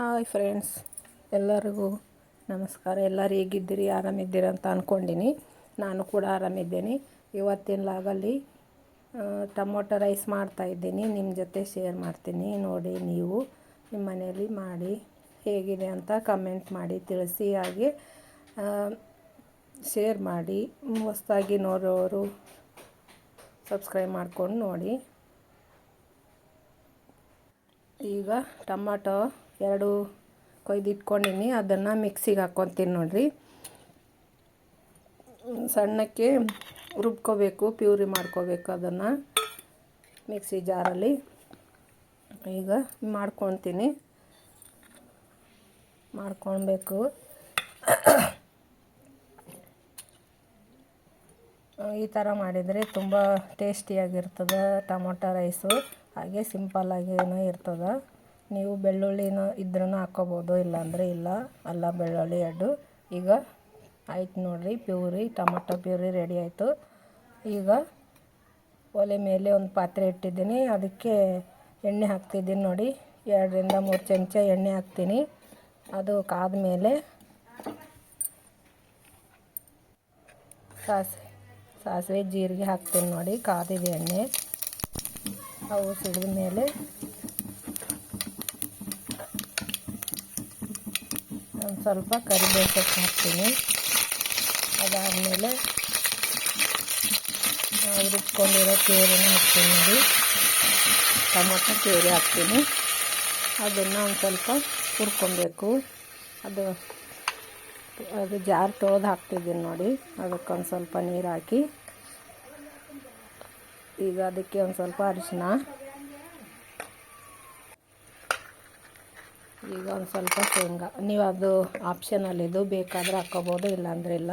Hi friends, ಎಲ್ಲರಿಗೂ ನಮಸ್ಕಾರ. ಎಲ್ಲರೂ ಹೇಗಿದ್ದೀರಿ? ಆರಾಮಿದ್ದೀರಿ ಅಂತ ಅಂದ್ಕೊಂಡಿನಿ. ನಾನು ಕೂಡ ಆರಾಮಿದ್ದೇನೆ. ಇವತ್ತಿನ ಲಾಗಲ್ಲಿ ಟೊಮೊಟೊ ರೈಸ್ ಮಾಡ್ತಾಯಿದ್ದೀನಿ, ನಿಮ್ಮ ಜೊತೆ ಶೇರ್ ಮಾಡ್ತೀನಿ. ನೋಡಿ, ನೀವು ನಿಮ್ಮ ಮನೆಯಲ್ಲಿ ಮಾಡಿ ಹೇಗಿದೆ ಅಂತ ಕಮೆಂಟ್ ಮಾಡಿ ತಿಳಿಸಿ. ಹಾಗೆ ಶೇರ್ ಮಾಡಿ. ಹೊಸದಾಗಿ ನೋಡೋರು ಸಬ್ಸ್ಕ್ರೈಬ್ ಮಾಡ್ಕೊಂಡು ನೋಡಿ. ಈಗ ಟೊಮಾಟೊ 2 ಕೊಯ್ದಿಟ್ಕೊಂಡಿನಿ, ಅದನ್ನು ಮಿಕ್ಸಿಗೆ ಹಾಕ್ಕೊತೀನಿ. ನೋಡಿರಿ, ಸಣ್ಣಕ್ಕೆ ರುಬ್ಕೋಬೇಕು, ಪ್ಯೂರಿ ಮಾಡ್ಕೋಬೇಕು ಅದನ್ನು ಮಿಕ್ಸಿ ಜಾರಲ್ಲಿ. ಈಗ ಮಾಡ್ಕೊಳ್ಬೇಕು. ಈ ಥರ ಮಾಡಿದರೆ ತುಂಬ ಟೇಸ್ಟಿಯಾಗಿರ್ತದೆ ಟೊಮೊಟೊ ರೈಸು. ಹಾಗೆ ಸಿಂಪಲ್ಲಾಗಿಯೂ ಇರ್ತದೆ. ನೀವು ಬೆಳ್ಳುಳ್ಳಿನೂ ಇದ್ರೂ ಹಾಕ್ಕೋಬೋದು, ಇಲ್ಲಾಂದರೆ ಇಲ್ಲ. ಅಲ್ಲ ಬೆಳ್ಳುಳ್ಳಿ ಎರಡು. ಈಗ ಆಯ್ತು ನೋಡಿರಿ, ಟೊಮೊಟೊ ಪ್ಯೂರಿ ರೆಡಿ ಆಯಿತು. ಈಗ ಒಲೆ ಮೇಲೆ ಒಂದು ಪಾತ್ರೆ ಇಟ್ಟಿದ್ದೀನಿ, ಅದಕ್ಕೆ ಎಣ್ಣೆ ಹಾಕ್ತಿದ್ದೀನಿ. ನೋಡಿ, 2 ರಿಂದ 3 ಚಮಚ ಎಣ್ಣೆ ಹಾಕ್ತೀನಿ. ಅದು ಕಾದ ಮೇಲೆ ಸಾಸಿವೆ ಜೀರಿಗೆ ಹಾಕ್ತೀನಿ. ನೋಡಿ, ಕಾದಿದೆ ಎಣ್ಣೆ. ಅವು ಸಿಡಿದ ಮೇಲೆ ಒಂದು ಸ್ವಲ್ಪ ಕರಿಬೇವು ಸೊಪ್ಪು ಹಾಕ್ತೀನಿ. ಅದಾದಮೇಲೆ ರುಬ್ಕೊಂಡಿರೋ ಪ್ಯೂರಿನ ಹಾಕ್ತೀನಿ. ನೋಡಿ, ಟೊಮೊಟೊ ಪ್ಯೂರಿ ಹಾಕ್ತೀನಿ. ಅದನ್ನು ಒಂದು ಸ್ವಲ್ಪ ಹುರ್ಕೊಬೇಕು. ಅದು ಜಾರ್ ತೊಳೆದು ಹಾಕ್ತಿದ್ದೀನಿ. ನೋಡಿ, ಅದಕ್ಕೊಂದು ಸ್ವಲ್ಪ ನೀರು ಹಾಕಿ, ಈಗ ಅದಕ್ಕೆ ಒಂದು ಸ್ವಲ್ಪ ಅರಿಶಿನ, ಈಗ ಒಂದು ಸ್ವಲ್ಪ ಶೇಂಗಾ. ನೀವು ಅದು ಆಪ್ಷನಲ್, ಇದು ಬೇಕಾದರೆ ಹಾಕ್ಕೋಬೋದು, ಇಲ್ಲಾಂದರೆ ಇಲ್ಲ.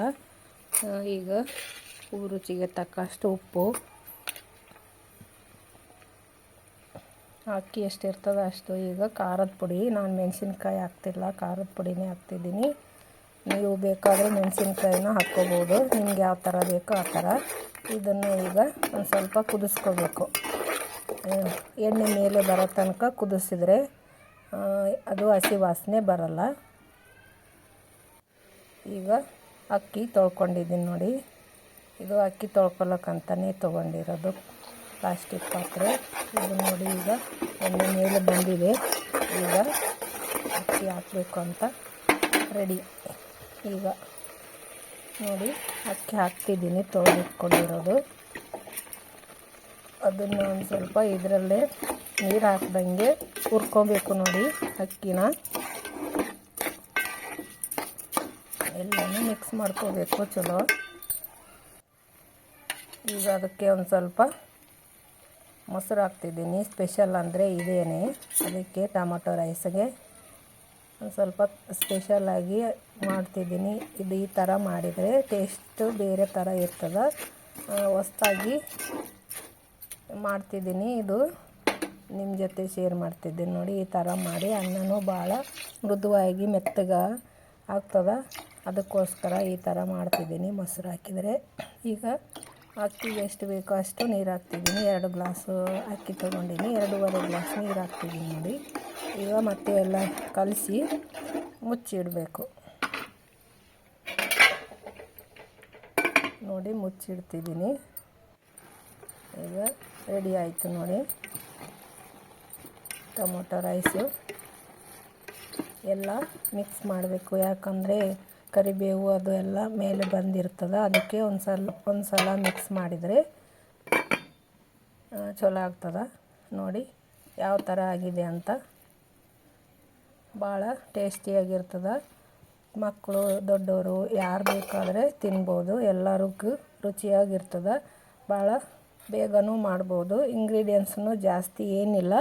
ಈಗ ರುಚಿಗೆ ತಕ್ಕಷ್ಟು ಉಪ್ಪು ಹಾಕಿ, ಎಷ್ಟಿರ್ತದೆ ಅಷ್ಟು. ಈಗ ಖಾರದ ಪುಡಿ, ನಾನು ಮೆಣಸಿನ್ಕಾಯಿ ಹಾಕ್ತಿಲ್ಲ, ಖಾರದ ಪುಡಿನೇ ಹಾಕ್ತಿದ್ದೀನಿ. ನೀವು ಬೇಕಾದರೆ ಮೆಣಸಿನ್ಕಾಯಿನ ಹಾಕ್ಕೋಬೋದು, ನಿಮ್ಗೆ ಯಾವ ಥರ ಬೇಕೋ ಆ ಥರ. ಇದನ್ನು ಈಗ ಒಂದು ಸ್ವಲ್ಪ ಕುದಿಸ್ಕೋಬೇಕು. ಎಣ್ಣೆ ಮೇಲೆ ಬರೋ ತನಕ ಕುದಿಸಿದ್ರೆ ಅದು ಹಸಿ ವಾಸನೆ ಬರಲ್ಲ. ಈಗ ಅಕ್ಕಿ ತೊಳ್ಕೊಂಡಿದ್ದೀನಿ. ನೋಡಿ, ಇದು ಅಕ್ಕಿ ತೊಳ್ಕೊಳಕ್ಕಂತಲೇ ತೊಗೊಂಡಿರೋದು ಪ್ಲಾಸ್ಟಿಕ್ ಪಾತ್ರೆ. ಇದು ನೋಡಿ, ಈಗ ಎಣ್ಣೆ ಮೇಲೆ ಬಂದಿದೆ. ಈಗ ಅಕ್ಕಿ ಹಾಕಬೇಕು ಅಂತ ರೆಡಿ. ಈಗ ನೋಡಿ, ಅಕ್ಕಿ ಹಾಕ್ತಿದ್ದೀನಿ, ತೊಳೆದಿಟ್ಕೊಂಡಿರೋದು. ಅದನ್ನು ಒಂದು ಸ್ವಲ್ಪ ಇದರಲ್ಲೇ ನೀರು ಹಾಕ್ದಂಗೆ ಹುರ್ಕೊಬೇಕು. ನೋಡಿ, ಅಕ್ಕಿನ ಎಲ್ಲನೂ ಮಿಕ್ಸ್ ಮಾಡ್ಕೋಬೇಕು ಚಲೋ. ಈಗ ಅದಕ್ಕೆ ಒಂದು ಸ್ವಲ್ಪ ಮೊಸರು ಹಾಕ್ತಿದ್ದೀನಿ. ಸ್ಪೆಷಲ್ ಅಂದರೆ ಇದೇನೆ, ಅದಕ್ಕೆ ಟೊಮೊಟೊ ರೈಸ್ಗೆ ಒಂದು ಸ್ವಲ್ಪ ಸ್ಪೆಷಲಾಗಿ ಮಾಡ್ತಿದ್ದೀನಿ. ಇದು ಈ ಥರ ಮಾಡಿದರೆ ಟೇಸ್ಟು ಬೇರೆ ಥರ ಇರ್ತದೆ. ಹೊಸ್ದಾಗಿ ಮಾಡ್ತಿದ್ದೀನಿ, ಇದು ನಿಮ್ಮ ಜೊತೆ ಶೇರ್ ಮಾಡ್ತಿದ್ದೀನಿ. ನೋಡಿ, ಈ ಥರ ಮಾಡಿ ಅನ್ನನೂ ಭಾಳ ಮೃದುವಾಗಿ ಮೆತ್ತಗೆ ಆಗ್ತದೆ. ಅದಕ್ಕೋಸ್ಕರ ಈ ಥರ ಮಾಡ್ತಿದ್ದೀನಿ, ಮೊಸರು ಹಾಕಿದರೆ. ಈಗ ಅಕ್ಕಿಗೆ ಎಷ್ಟು ಬೇಕೋ ಅಷ್ಟು ನೀರು ಹಾಕ್ತಿದ್ದೀನಿ. 2 ಗ್ಲಾಸು ಅಕ್ಕಿ ತೊಗೊಂಡಿನಿ, 2.5 ಗ್ಲಾಸ್ ನೀರು ಹಾಕ್ತಿದ್ದೀನಿ. ನೋಡಿ, ಈಗ ಮತ್ತೆ ಎಲ್ಲ ಕಲಸಿ ಮುಚ್ಚಿಡಬೇಕು. ನೋಡಿ, ಮುಚ್ಚಿಡ್ತಿದ್ದೀನಿ. ಈಗ ರೆಡಿ ಆಯಿತು. ನೋಡಿ, ಟೊಮೊಟೊ ರೈಸು ಎಲ್ಲ ಮಿಕ್ಸ್ ಮಾಡಬೇಕು. ಯಾಕಂದರೆ ಕರಿಬೇವು ಅದು ಎಲ್ಲ ಮೇಲೆ ಬಂದಿರ್ತದೆ. ಅದಕ್ಕೆ ಒಂದು ಸಲ ಮಿಕ್ಸ್ ಮಾಡಿದರೆ ಚಲೋ ಆಗ್ತದೆ. ನೋಡಿ ಯಾವ ಥರ ಆಗಿದೆ ಅಂತ. ಭಾಳ ಟೇಸ್ಟಿಯಾಗಿರ್ತದೆ. ಮಕ್ಕಳು ದೊಡ್ಡವರು ಯಾರು ಬೇಕಾದರೆ ತಿನ್ಬೋದು. ಎಲ್ಲರಿಗೂ ರುಚಿಯಾಗಿರ್ತದೆ. ಭಾಳ ಬೇಗನೂ ಮಾಡ್ಬೋದು. ಇಂಗ್ರೀಡಿಯೆಂಟ್ಸ್ನು ಜಾಸ್ತಿ ಏನಿಲ್ಲ,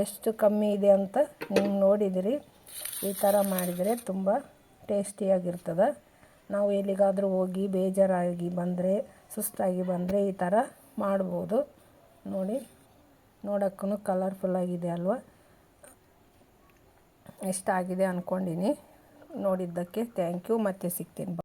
ಎಷ್ಟು ಕಮ್ಮಿ ಇದೆ ಅಂತ ನೀವು ನೋಡಿದಿರಿ. ಈ ಥರ ಮಾಡಿದರೆ ತುಂಬ ಟೇಸ್ಟಿಯಾಗಿರ್ತದೆ. ನಾವು ಎಲ್ಲಿಗಾದರೂ ಹೋಗಿ ಬೇಜಾರಾಗಿ ಬಂದರೆ, ಸುಸ್ತಾಗಿ ಬಂದರೆ ಈ ಥರ ಮಾಡ್ಬೋದು. ನೋಡಿ, ನೋಡೋಕ್ಕೂ ಕಲರ್ಫುಲ್ಲಾಗಿದೆ ಅಲ್ವಾ? ಇಷ್ಟ ಆಗಿದೆ ಅಂದ್ಕೊಂಡಿನಿ. ನೋಡಿದ್ದಕ್ಕೆ ಥ್ಯಾಂಕ್ ಯು. ಮತ್ತೆ ಸಿಗ್ತೀನಿ.